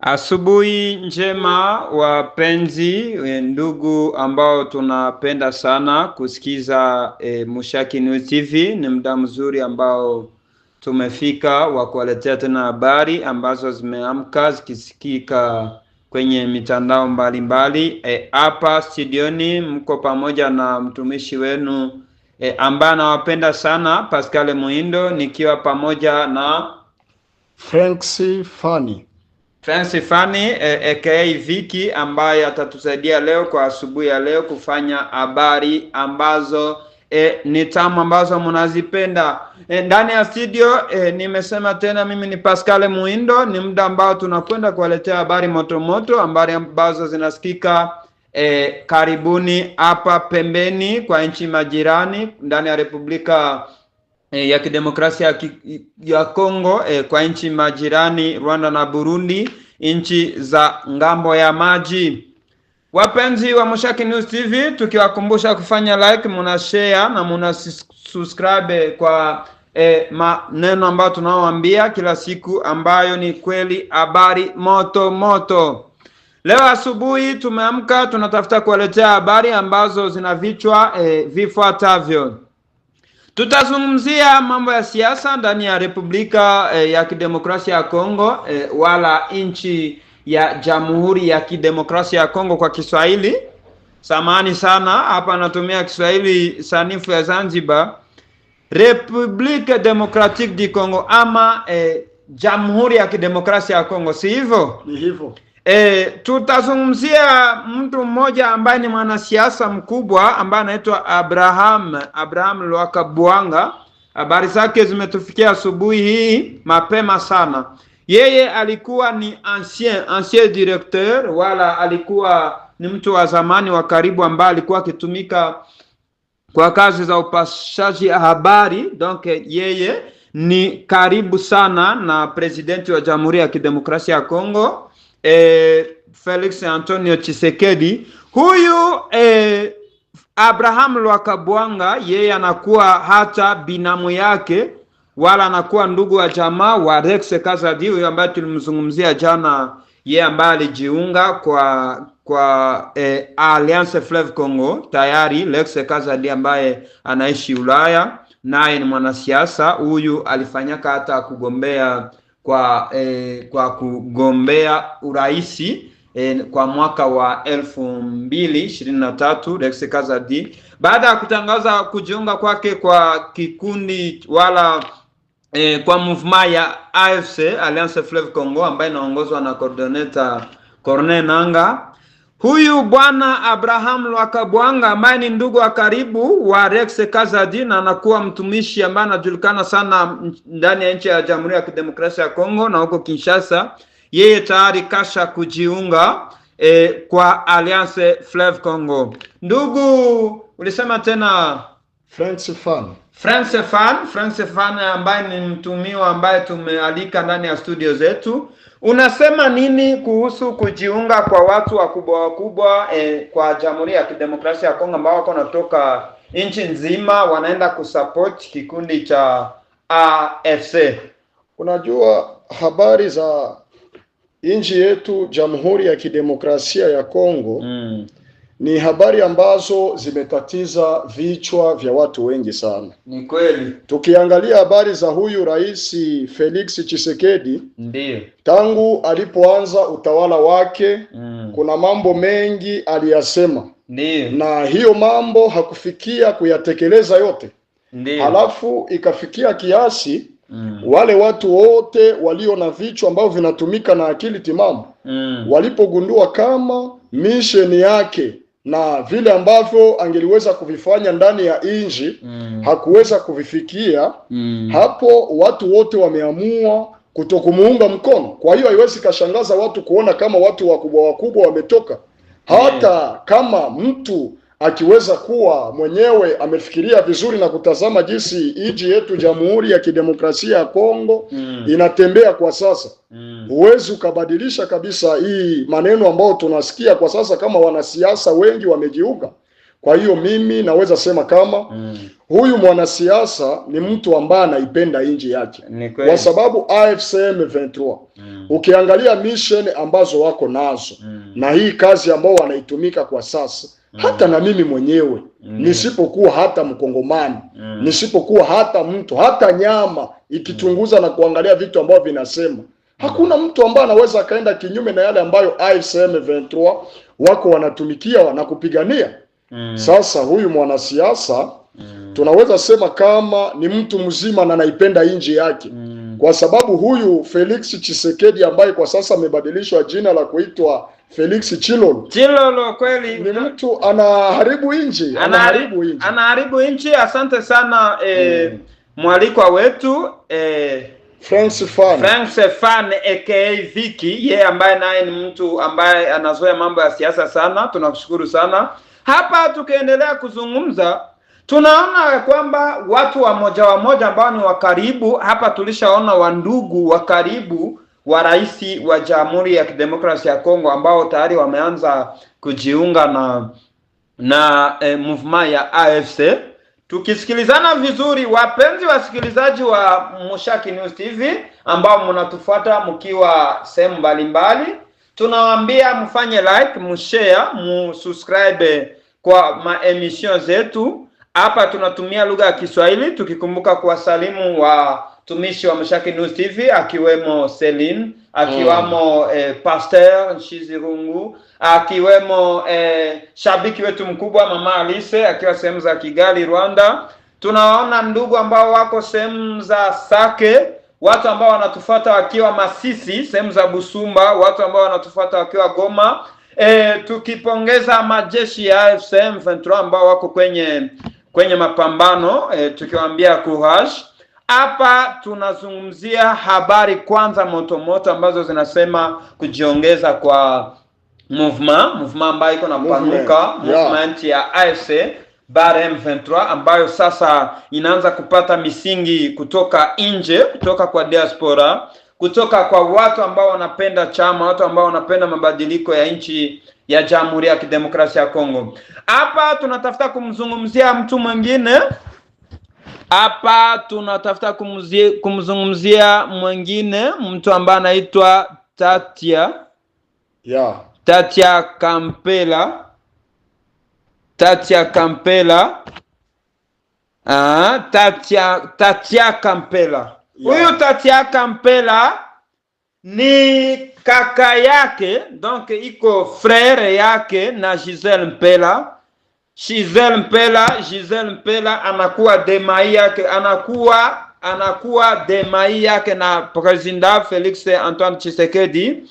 Asubuhi njema wapenzi, ndugu ambao tunapenda sana kusikiza Mushaki News TV. Ni muda mzuri ambao tumefika wa kuwaletea tena habari ambazo zimeamka zikisikika kwenye mitandao mbalimbali. Hapa studioni mko pamoja na mtumishi wenu ambaye anawapenda sana, Pascal Muindo, nikiwa pamoja na Francis Fanny aka Viki, ambaye atatusaidia leo kwa asubuhi ya leo kufanya habari ambazo ni tamu ambazo mnazipenda. Ndani ya studio nimesema tena, mimi ni Pascal Muindo. Ni muda ambao tunakwenda kuwaletea habari moto moto, habari ambazo zinasikika karibuni hapa pembeni kwa nchi majirani ndani ya Republika ya Kidemokrasia ya Kongo, kwa nchi majirani Rwanda na Burundi, nchi za ngambo ya maji. Wapenzi wa Mushaki News TV, tukiwakumbusha kufanya like, muna share na muna subscribe kwa maneno ambayo tunaoambia kila siku, ambayo ni kweli habari moto moto. Leo asubuhi tumeamka, tunatafuta kuwaletea habari ambazo zina vichwa vifuatavyo. Tutazungumzia mambo ya siasa ndani ya Republika ya Kidemokrasia ya Kongo, wala nchi ya Jamhuri ya Kidemokrasia ya Kongo kwa Kiswahili. Samahani sana, hapa natumia Kiswahili sanifu ya Zanzibar. Republique Democratique du Congo ama Jamhuri ya Kidemokrasia ya Kongo, si hivyo? Ni hivyo. Tutazungumzia mtu mmoja ambaye ni mwanasiasa mkubwa ambaye anaitwa Abraham Lwakabwanga. Habari zake zimetufikia asubuhi hii mapema sana. Yeye alikuwa ni ancien directeur, wala alikuwa ni mtu wa zamani wa karibu ambaye alikuwa akitumika kwa kazi za upashaji habari. Donc yeye ni karibu sana na presidenti wa Jamhuri ya Kidemokrasia ya Kongo, Felix Antonio Tshisekedi. Huyu Abraham Lwakabwanga, yeye anakuwa hata binamu yake, wala anakuwa ndugu wa jamaa wa Rex Kazadi, huyu ambaye tulimzungumzia jana, yeye ambaye alijiunga kwa Alliance Fleuve Congo. Tayari Rex Kazadi ambaye anaishi Ulaya, naye ni mwanasiasa. Huyu alifanyaka hata kugombea kwa kugombea uraisi kwa mwaka wa 2023. Rex Kazadi, baada ya kutangaza kujiunga kwake kwa kikundi wala kwa movement ya AFC, Alliance Fleuve Congo, ambaye inaongozwa na coordinator Corneille Nangaa. Huyu bwana Abraham Lwakabwanga ambaye ni ndugu wa karibu wa Rex Kazadi na anakuwa mtumishi ambaye anajulikana sana ndani ya nchi ya Jamhuri ya Kidemokrasia ya Kongo na huko Kinshasa. Yeye tayari kasha kujiunga kwa Alliance Fleuve Congo. Ndugu, ulisema tena France Fan ambaye ni mtumiwa ambaye tumealika ndani ya studio zetu. Unasema nini kuhusu kujiunga kwa watu wakubwa kwa Jamhuri ya Kidemokrasia ya Kongo ambao wako natoka nchi nzima wanaenda kusupport kikundi cha AFC? Unajua, habari za nchi yetu Jamhuri ya Kidemokrasia ya Kongo ni habari ambazo zimetatiza vichwa vya watu wengi sana. Ni kweli. Tukiangalia habari za huyu Rais Felix Tshisekedi, ndiyo, tangu alipoanza utawala wake kuna mambo mengi aliyasema. Ndiyo. Na hiyo mambo hakufikia kuyatekeleza yote. Ndiyo. Halafu ikafikia kiasi wale watu wote walio na vichwa ambao vinatumika na akili timamu walipogundua kama misheni yake na vile ambavyo angeliweza kuvifanya ndani ya inji hakuweza kuvifikia, hapo watu wote wameamua kutokumuunga mkono. Kwa hiyo haiwezi kashangaza watu kuona kama watu wakubwa wametoka. Hata kama mtu akiweza kuwa mwenyewe amefikiria vizuri na kutazama jinsi nchi yetu Jamhuri ya Kidemokrasia ya Kongo inatembea kwa sasa, huwezi ukabadilisha kabisa hii maneno ambayo tunasikia kwa sasa kama wanasiasa wengi wamejiunga. Kwa hiyo mimi naweza sema kama huyu mwanasiasa ni mtu ambaye anaipenda nchi yake, kwa sababu AFC M23 ukiangalia mission ambazo wako nazo na hii kazi ambao wanaitumika kwa sasa, hata na mimi mwenyewe nisipokuwa hata Mkongomani, nisipokuwa hata mtu, hata nyama ikichunguza na kuangalia vitu ambavyo vinasema, hakuna mtu ambaye anaweza akaenda kinyume na yale ambayo AFC M23 wako wanatumikia na kupigania. Sasa huyu mwanasiasa tunaweza sema kama ni mtu mzima na anaipenda nchi yake, kwa sababu huyu Felix Tshisekedi ambaye kwa sasa amebadilishwa jina la kuitwa Felix Chilolo kweli ni mtu anaharibu nchi, anaharibu nchi. Asante sana mwalikwa wetu France Fan aka Vicky, yeye ambaye naye ni mtu ambaye anazoea mambo ya siasa sana. Tunakushukuru sana. Hapa tukiendelea kuzungumza, tunaona kwamba watu wa moja ambao ni wa karibu hapa, tulishaona wandugu wa karibu wa rais wa Jamhuri ya Kidemokrasia ya Kongo ambao tayari wameanza kujiunga na movement ya AFC. Tukisikilizana vizuri, wapenzi wasikilizaji wa Mushaki News TV ambao mnatufuata mkiwa sehemu mbalimbali, tunawaambia mfanye like, mshare, msubscribe kwa maemission zetu. Hapa tunatumia lugha ya Kiswahili, tukikumbuka kuwasalimu watumishi wa Mushaki News TV akiwemo Celine, akiwemo Pasteur Nshizirungu, akiwemo shabiki wetu mkubwa Mama Alice akiwa sehemu za Kigali, Rwanda. Tunaona ndugu ambao wako sehemu za Sake, watu ambao wanatufuata wakiwa Masisi, sehemu za Busumba, watu ambao wanatufuata wakiwa Goma. Tukipongeza majeshi ya AFC M23 ambao wako kwenye mapambano, tukiwaambia courage. Hapa tunazungumzia habari kwanza moto ambazo zinasema kujiongeza kwa movement ambayo iko napanuka, movement ya AFC Bare M23 ambayo sasa inaanza kupata misingi kutoka nje, kutoka kwa diaspora, kutoka kwa watu ambao wanapenda chama, watu ambao wanapenda mabadiliko ya nchi ya Jamhuri ya Kidemokrasia ya Kongo. Hapa tunatafuta kumzungumzia mtu mwingine. Mtu ambaye anaitwa Tatia Kampela. Tatia Kampela. Huyu Tatia Kampela ni kaka yake, donc iko frère yake na Giselle Mpela. Giselle Mpela anakuwa demai yake na President Felix Antoine Tshisekedi.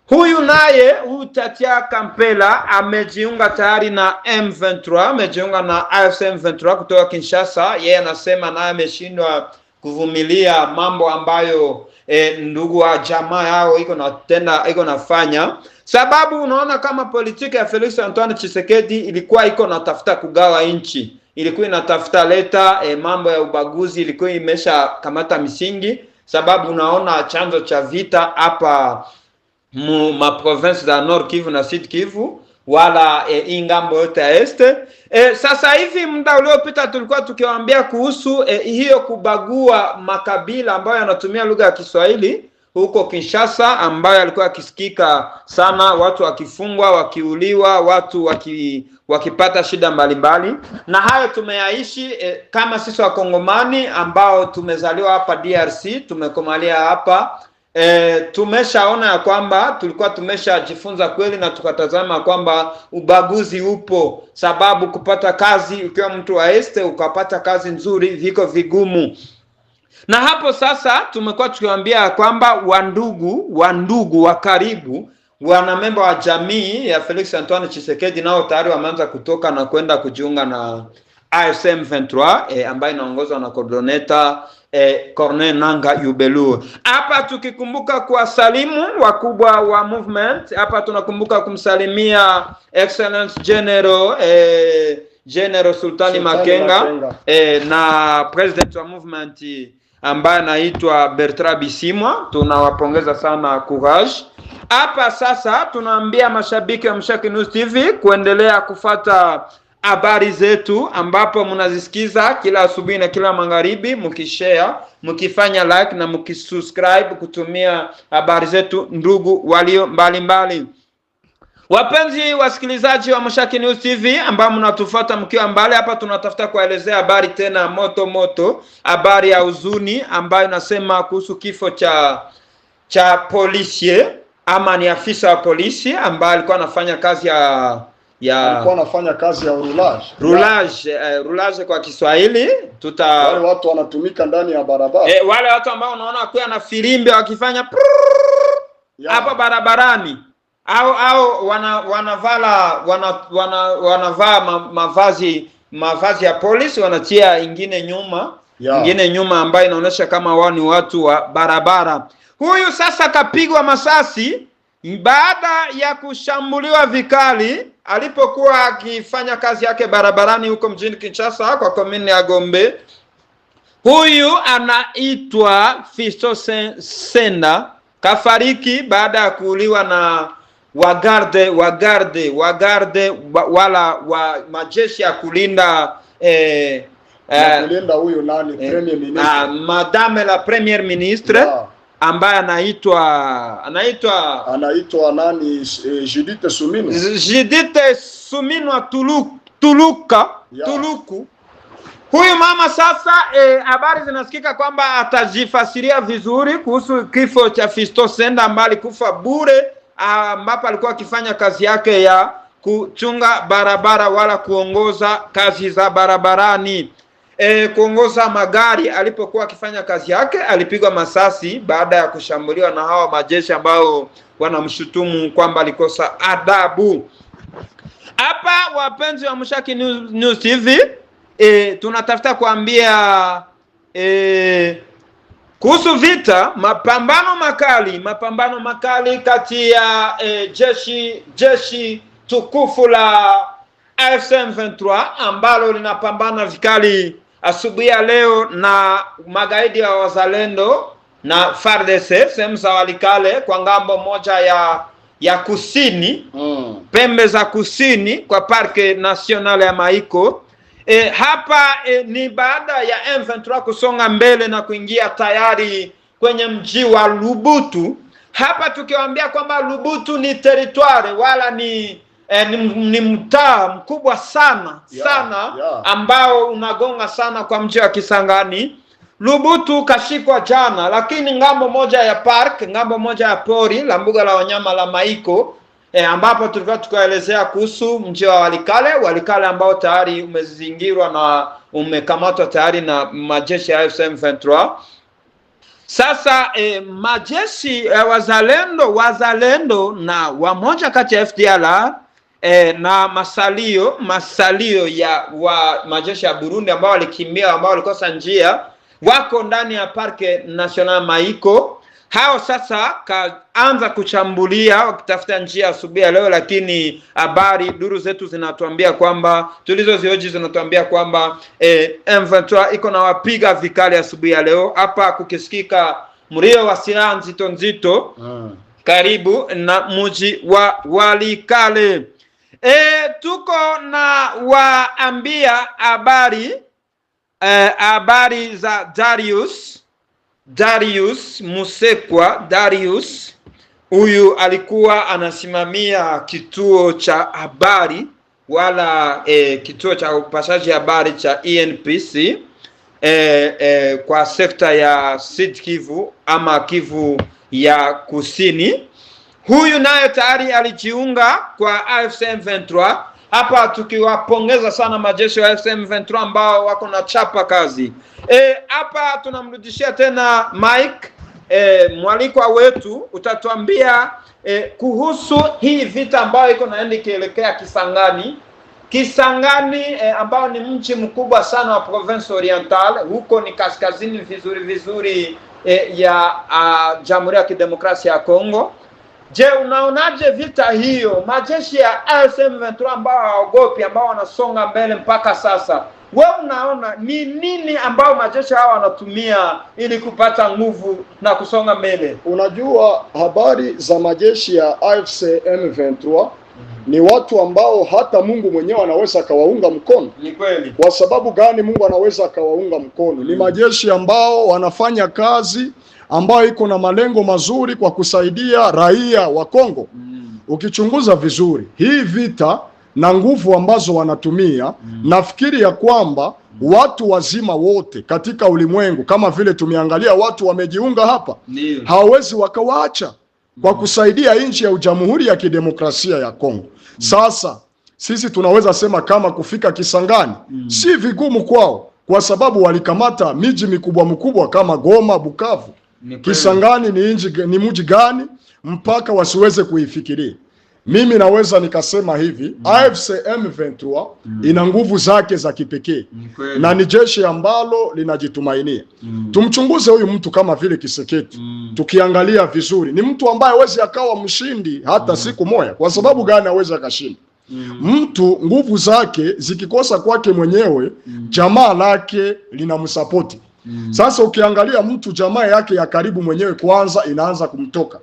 Huyu naye, Tatia Kampela amejiunga tayari na M23, amejiunga na AFC M23 kutoka Kinshasa. Yeye anasema naye ameshindwa kuvumilia mambo ambayo ndugu wa jamaa yao iko nafanya, sababu unaona kama politiki ya Felix Antoine Tshisekedi ilikuwa iko natafuta kugawa nchi, ilikuwa inatafuta leta mambo ya ubaguzi, ilikuwa imesha kamata misingi, sababu unaona chanzo cha vita hapa ma province za Nord Kivu na Sud Kivu, wala ingambo yote ya este. Sasa hivi muda uliopita tulikuwa tukiwaambia kuhusu hiyo kubagua makabila ambayo yanatumia lugha ya Kiswahili huko Kinshasa, ambayo alikuwa akisikika sana, watu wakifungwa, wakiuliwa, watu wakipata shida mbalimbali. Na hayo tumeyaishi kama sisi wa Kongomani ambao tumezaliwa hapa DRC, tumekomalia hapa. Tumeshaona ya kwamba tulikuwa tumeshajifunza kweli na tukatazama kwamba ubaguzi upo, sababu kupata kazi ukiwa mtu wa este ukapata kazi nzuri viko vigumu. Na hapo sasa tumekuwa tukiwaambia kwamba wandugu wa karibu, wanamemba wa jamii ya Felix Antoine Tshisekedi nao tayari wameanza kutoka na kwenda kujiunga na AFC M23 ambayo inaongozwa na coordinator Corneille Nangaa Yubelu. Hapa tukikumbuka kuwasalimu wakubwa wa movement, hapa tunakumbuka kumsalimia Excellence General Sultani Makenga na president wa movement ambaye anaitwa Bertrand Bisimwa. Tunawapongeza sana, courage. Hapa sasa tunaambia mashabiki wa Mushaki News TV kuendelea kufata habari zetu, ambapo mnazisikiza kila asubuhi na kila magharibi, mkishare, mkifanya like na mkisubscribe kutumia habari zetu ndugu walio mbalimbali. Wapenzi wasikilizaji wa Mushaki News TV ambao mnatufuata mkiwa mbali, hapa tunatafuta kuelezea habari tena moto, habari ya huzuni ambayo inasema kuhusu kifo cha polisi, ama ni afisa wa polisi ambaye alikuwa anafanya kazi alikuwa anafanya kazi ya roulage kwa Kiswahili. Wale watu wanatumika ndani ya barabara. Wale watu ambao unaona kwa na filimbi wakifanya hapa barabarani, au wanavaa mavazi ya polisi, wanatia ingine nyuma ambayo inaonyesha kama wao ni watu wa barabara. Huyu sasa kapigwa masasi baada ya kushambuliwa vikali alipokuwa akifanya kazi yake barabarani huko mjini Kinshasa kwa komini ya Gombe. Huyu anaitwa Fiston Senda, kafariki baada ya kuuliwa na wagarde wala wa majeshi ya kulinda kulinda huyu nani premier ministre, madame la premier ministre, ambaye anaitwa nani, Judith Suminwa Tuluku. Huyu mama sasa, habari zinasikika kwamba atajifasiria vizuri kuhusu kifo cha Fiston Senda ambaye alikufa bure, ambapo alikuwa akifanya kazi yake ya kuchunga barabara wala kuongoza kazi za barabarani. Kuongoza magari. Alipokuwa akifanya kazi yake alipigwa masasi baada ya kushambuliwa na hawa majeshi ambao wanamshutumu kwamba alikosa adabu. Hapa wapenzi wa Mushaki News TV, tunatafuta kuambia kuhusu vita, mapambano makali kati ya jeshi tukufu la AFC M23 ambalo linapambana vikali asubuhi ya leo na magaidi wa wazalendo na FARDC sehemu za Walikale kwa ngambo moja ya kusini, pembe za kusini kwa Parke National ya Maiko. Hapa ni baada ya M23 kusonga mbele na kuingia tayari kwenye mji wa Lubutu. Hapa tukiwaambia kwamba Lubutu ni territoire wala ni mtaa mkubwa sana ambao unagonga sana kwa mji wa Kisangani. Lubutu kashikwa jana, lakini ngambo moja ya park, ngambo moja ya pori la mbuga la wanyama la Maiko, ambapo tulikuwa tukaelezea kuhusu mji wa Walikale ambao tayari umezingirwa na umekamatwa tayari na majeshi ya AFC M23. Sasa majeshi wazalendo na wamoja kati ya FDLR na masalio ya majeshi ya Burundi ambao walikimbia, ambao walikosa njia, wako ndani ya Parke National Maiko. Hao sasa kaanza kuchambulia wakitafuta njia asubuhi ya leo, lakini habari duru zetu zinatuambia kwamba zinatuambia kwamba M23 iko na wapiga vikali asubuhi ya leo. Hapa kukisikika mlio wa silaha nzito karibu na mji wa Walikale. Tuko na waambia habari za Darius Musekwa. Darius huyu alikuwa anasimamia kituo cha habari wala kituo cha upashaji habari cha ENPC kwa sekta ya Sud Kivu ama Kivu ya Kusini. Huyu naye tayari alijiunga kwa AFC M23. Hapa tukiwapongeza sana majeshi wa AFC M23 ambao wako na chapa kazi. Hapa tunamrudishia tena Mike, mwalikwa wetu, utatuambia kuhusu hii vita ambayo iko naenda kielekea Kisangani, ambao ni mji mkubwa sana wa Province Orientale. Huko ni kaskazini vizuri ya Jamhuri ya Kidemokrasia ya Kongo. Je, unaonaje vita hiyo? Majeshi ya AFC M23 ambao hawaogopi, ambao wanasonga mbele mpaka sasa. Wewe unaona ni nini ambao majeshi hao wanatumia ili kupata nguvu na kusonga mbele? Unajua habari za majeshi ya AFC M23 ni watu ambao hata Mungu mwenyewe anaweza akawaunga mkono. Ni kweli. Kwa sababu gani Mungu anaweza akawaunga mkono? Ni majeshi ambao wanafanya kazi ambayo iko na malengo mazuri kwa kusaidia raia wa Kongo. Ukichunguza vizuri hii vita na nguvu ambazo wanatumia, nafikiri ya kwamba watu wazima wote katika ulimwengu, kama vile tumeangalia watu wamejiunga hapa, hawawezi wakawaacha kwa kusaidia nchi ya Jamhuri ya Kidemokrasia ya Kongo. Sasa sisi tunaweza sema kama kufika Kisangani si vigumu kwao, kwa sababu walikamata miji mikubwa kama Goma, Bukavu. Kisangani ni mji gani mpaka wasiweze kuifikiria? Mimi naweza nikasema hivi, AFC M23 ina nguvu zake za kipekee na ni jeshi ambalo linajitumainia. Tumchunguze huyu mtu kama vile Tshisekedi. Tukiangalia vizuri, ni mtu ambaye hawezi akawa mshindi hata siku moja. Kwa sababu gani hawezi akashinda? Mtu nguvu zake zikikosa kwake mwenyewe, jamaa lake linamsapoti. Sasa ukiangalia mtu jamaa yake ya karibu mwenyewe kwanza inaanza kumtoka.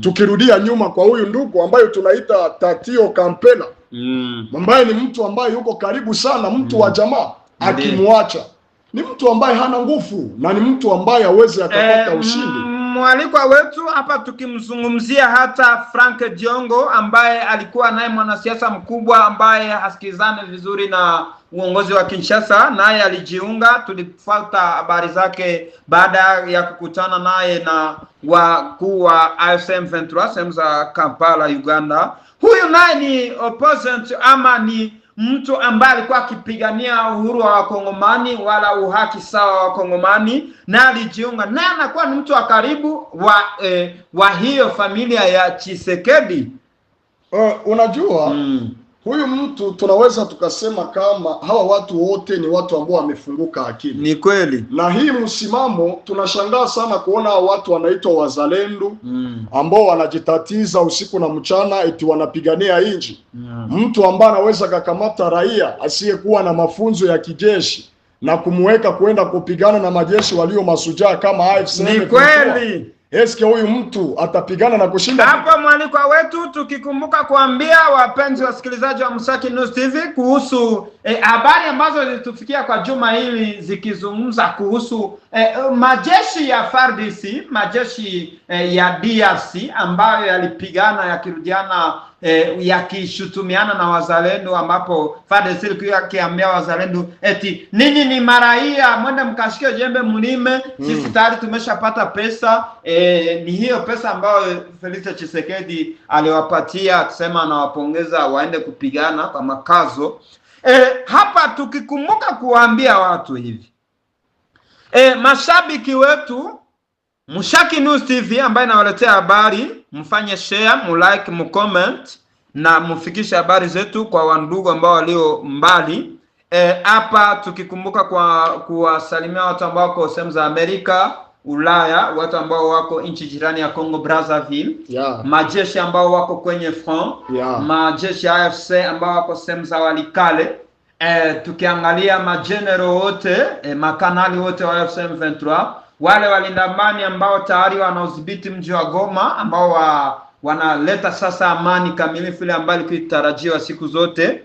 Tukirudia nyuma kwa huyu ndugu ambaye tunaita Tatio Kampela, ambaye ni mtu ambaye yuko karibu sana mtu wa jamaa, akimwacha ni mtu ambaye hana nguvu na ni mtu ambaye hawezi akapata ushindi. Mwalikwa wetu hapa tukimzungumzia hata Frank Diongo ambaye alikuwa naye mwanasiasa mkubwa ambaye hasikizane vizuri na uongozi wa Kinshasa, naye alijiunga. Tulifuata habari zake baada ya kukutana naye na wakuu wa AFC M23 sehemu za Kampala, Uganda. Huyu naye ni opposant ama ni mtu ambaye alikuwa akipigania uhuru wa Wakongomani wala uhaki sawa wa Wakongomani, na alijiunga na anakuwa ni mtu wa karibu wa hiyo familia ya Tshisekedi. Unajua huyu mtu tunaweza tukasema kama hawa watu wote ni watu ambao wamefunguka akili. Ni kweli. Na hii msimamo tunashangaa sana kuona watu wanaitwa wazalendo ambao wanajitatiza usiku na mchana eti wanapigania nchi. Mtu ambaye anaweza kukamata raia asiyekuwa na mafunzo ya kijeshi na kumweka kwenda kupigana na majeshi walio masujaa kama AFC. Ni kweli. Eske huyu mtu atapigana na kushinda? Hapa mwalikwa wetu tukikumbuka kuambia wapenzi wasikilizaji wa Msaki News TV kuhusu habari ambazo zilitufikia kwa juma hili zikizungumza kuhusu majeshi ya FARDC, majeshi ya DRC ambayo yalipigana yakirudiana yakishutumiana na wazalendo, ambapo FARDC ilikuwa akiambia wazalendo eti ninyi ni maraia, mwende mkashike jembe mlime, sisi tayari tumeshapata pesa. Ni hiyo pesa ambayo Felix Tshisekedi aliwapatia, akisema anawapongeza waende kupigana kwa makazo. Hapa tukikumbuka kuambia watu hivi, mashabiki wetu Msaki News TV ambaye nawaletea habari, mfanye share, mulike, mcomment na mfikishe habari zetu kwa wandugu ambao walio mbali. Hapa tukikumbuka kuwasalimia watu ambao wako sehemu za Amerika, Ulaya, watu ambao wako nchi jirani ya Congo Brazzaville, majeshi ambao wako kwenye front, majeshi ya AFC ambao wako sehemu za Walikale, tukiangalia mageneral wote, makanali wote wa AFC M23, wale walindamani ambao tayari wanaudhibiti mji wa Goma, ambao wanaleta sasa amani kamilifu ile ambayo ilitarajiwa siku zote.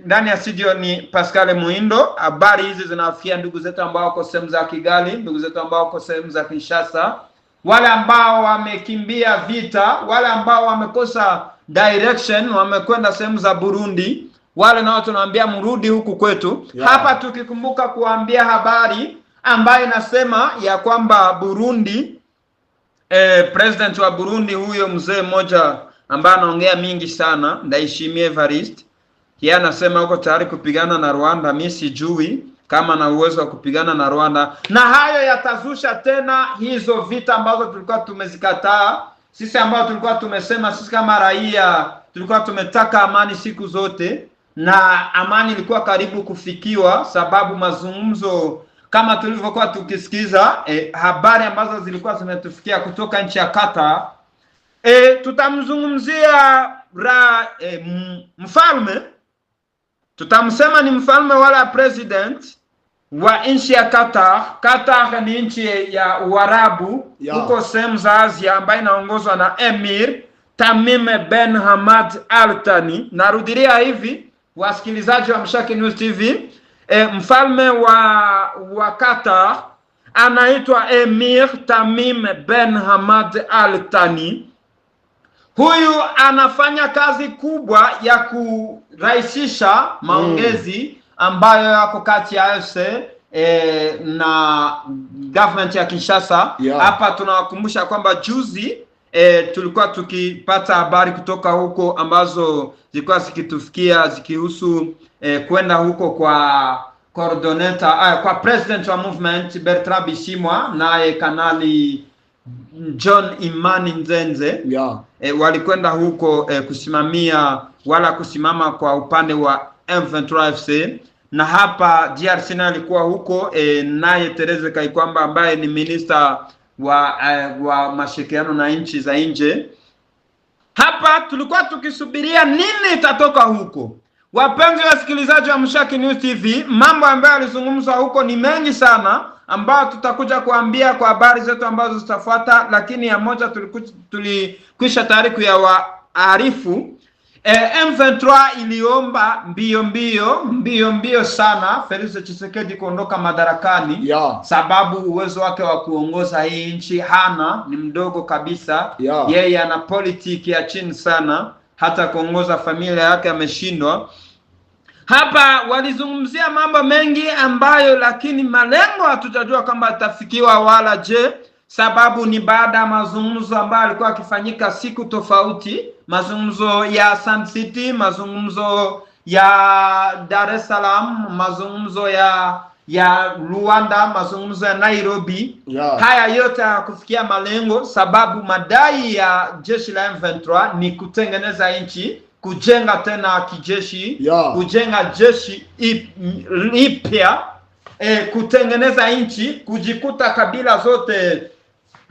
Ndani ya studio ni Pascal Muindo. Habari hizi zinawafikia ndugu zetu ambao wako sehemu za Kigali, ndugu zetu ambao wako sehemu za Kinshasa, wale ambao wamekimbia vita, wale ambao wamekosa direction, wamekwenda sehemu za Burundi, wale nao tunawaambia mrudi huku kwetu. Hapa tukikumbuka kuambia habari ambaye nasema ya kwamba Burundi, president wa Burundi, huyo mzee mmoja ambaye anaongea mingi sana, Ndayishimiye Evariste, yeye anasema yuko tayari kupigana na Rwanda. Mimi sijui kama na uwezo wa kupigana na Rwanda, na hayo yatazusha tena hizo vita ambazo tulikuwa tumezikataa sisi, ambao tulikuwa tumesema sisi kama raia tulikuwa tumetaka amani siku zote, na amani ilikuwa karibu kufikiwa, sababu mazungumzo kama tulivyokuwa tukisikiza habari ambazo zilikuwa zimetufikia kutoka nchi ya Qatar. Tutamzungumzia mfalme, tutamsema ni mfalme wala president wa nchi ya Qatar. Qatar ni nchi ya Uarabu huko sehemu za Asia, ambayo inaongozwa na Emir Tamim Ben Hamad Al Thani. Narudilia hivi, wasikilizaji wa Mshaki News TV, mfalme wa Qatar anaitwa Emir Tamim Ben Hamad Al Thani. Huyu anafanya kazi kubwa ya kurahisisha maongezi ambayo yako kati ya AFC na government ya Kinshasa. Hapa tunawakumbusha kwamba juzi tulikuwa tukipata habari kutoka huko ambazo zilikuwa zikitufikia zikihusu kwenda huko kwa coordinator kwa president wa movement Bertrand Bisimwa naye Kanali John Imani Nzenze. Walikwenda huko kusimama kwa upande wa M23 FC, na hapa DRC alikuwa huko naye Therese Kaikwamba ambaye ni minister wa mashirikiano na nchi za nje. Hapa tulikuwa tukisubiria nini itatoka huko. Wapenzi wasikilizaji wa Mshaki News TV, mambo ambayo yalizungumzwa huko ni mengi sana ambayo tutakuja kuambia kwa habari zetu ambazo zitafuata, lakini ya moja tulikwisha tayari kuyawaarifu. M23 iliomba mbio sana Felix Tshisekedi kuondoka madarakani, sababu uwezo wake wa kuongoza hii nchi hana, ni mdogo kabisa. Yeye ana politiki ya chini sana, hata kuongoza familia yake ameshindwa. Hapa walizungumzia mambo mengi ambayo lakini malengo hatujajua kama atafikiwa wala je, sababu ni baada ya mazungumzo ambayo alikuwa akifanyika siku tofauti, mazungumzo ya Sun City, mazungumzo ya Dar es Salaam, mazungumzo ya Rwanda, mazungumzo ya Nairobi. Haya yote kufikia malengo, sababu madai ya jeshi la M23 ni kutengeneza nchi, kujenga tena kijeshi, kujenga jeshi ipya, kutengeneza nchi, kujikuta kabila zote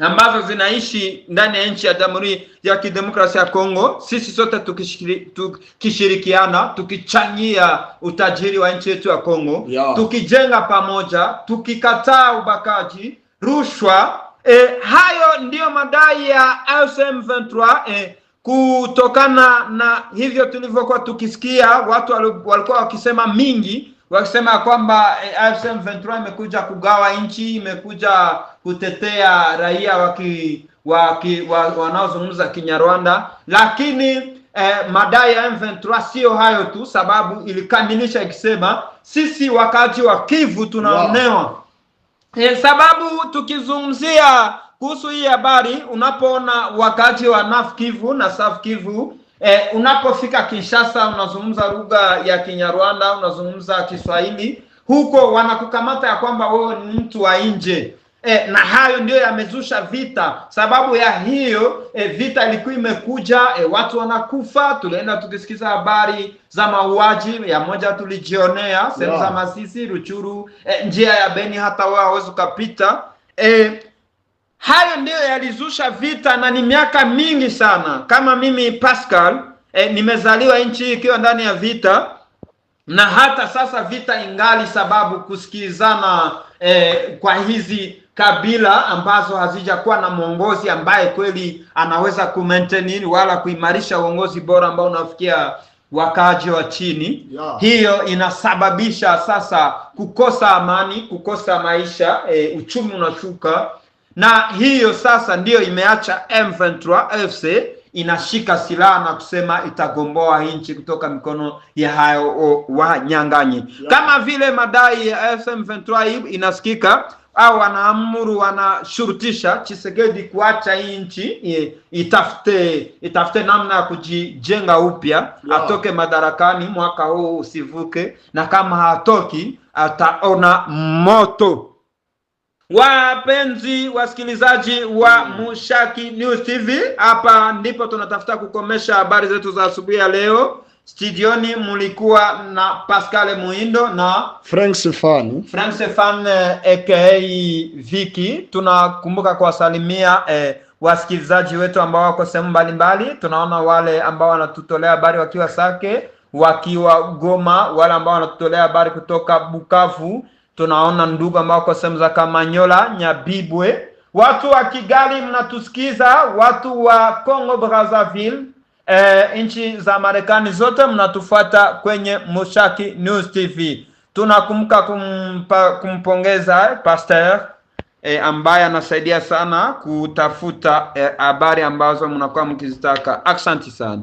ambazo zinaishi ndani ya nchi ya Jamhuri ya Kidemokrasia ya Kongo, sisi sote tukishirikiana, tukichangia utajiri wa nchi yetu ya Kongo, tukijenga pamoja, tukikataa ubakaji, rushwa. Hayo ndiyo madai ya M23. Kutokana na hivyo tulivyokuwa tukisikia, watu walikuwa wakisema mingi, wakisema kwamba M23 imekuja kugawa nchi, imekuja kutetea raia wanaozungumza Kinyarwanda. Lakini madai ya M23 sio hayo tu, sababu ilikamilisha ikisema sisi wakati wa Kivu tunaonewa. Sababu tukizungumzia kuhusu hii habari, unapoona wakati wa North Kivu na South Kivu, unapofika Kinshasa unazungumza lugha ya Kinyarwanda, unazungumza Kiswahili, huko wanakukamata ya kwamba wewe ni mtu wa nje. Na hayo ndio yamezusha vita. Sababu ya hiyo vita ilikuwa imekuja, watu wanakufa. Tulienda tukisikiza habari za mauaji ya moja, tulijionea sehemu za Masisi, Ruchuru, njia ya Beni hata wao hawezi kupita. Hayo ndio yalizusha vita, na ni miaka mingi sana. Kama mimi Pascal, nimezaliwa nchi ikiwa ndani ya vita, na hata sasa vita ingali, sababu kusikizana kwa hizi kabila ambazo hazijakuwa na mwongozi ambaye kweli anaweza kumaintain wala kuimarisha uongozi bora ambao unafikia wakaji wa chini. Hiyo inasababisha sasa kukosa amani, kukosa maisha, uchumi unashuka. Na hiyo sasa ndiyo imeacha M23 FC inashika silaha na kusema itagomboa nchi kutoka mikono ya hayo wanyang'anyi. Kama vile madai ya M23 inasikika, au wanaamuru, wanashurutisha Tshisekedi kuacha hii nchi, itafute namna ya kujijenga upya, atoke madarakani mwaka huu usivuke, na kama hatoki ataona moto. Wapenzi wasikilizaji wa Mshaki News TV, hapa ndipo tunatafuta kukomesha habari zetu za asubuhi ya leo. Studioni mulikuwa na Pascal Muindo na Frank Stefani aka Viki. Tunakumbuka kuwasalimia wasikilizaji wetu ambao wako sehemu mbalimbali. Tunaona wale ambao wanatutolea habari wakiwa Sake, wakiwa Goma, wale ambao wanatutolea habari kutoka Bukavu. Tunaona ndugu ambao wako sehemu za Kamanyola, Nyabibwe, Watu wa Kigali mnatusikiza, watu wa Congo Brazzaville, nchi za Marekani zote mnatufuata kwenye Mushaki News TV. Tunakumbuka kumpongeza Pastor ambaye anasaidia sana kutafuta habari ambazo mnakuwa mkizitaka. Asante sana.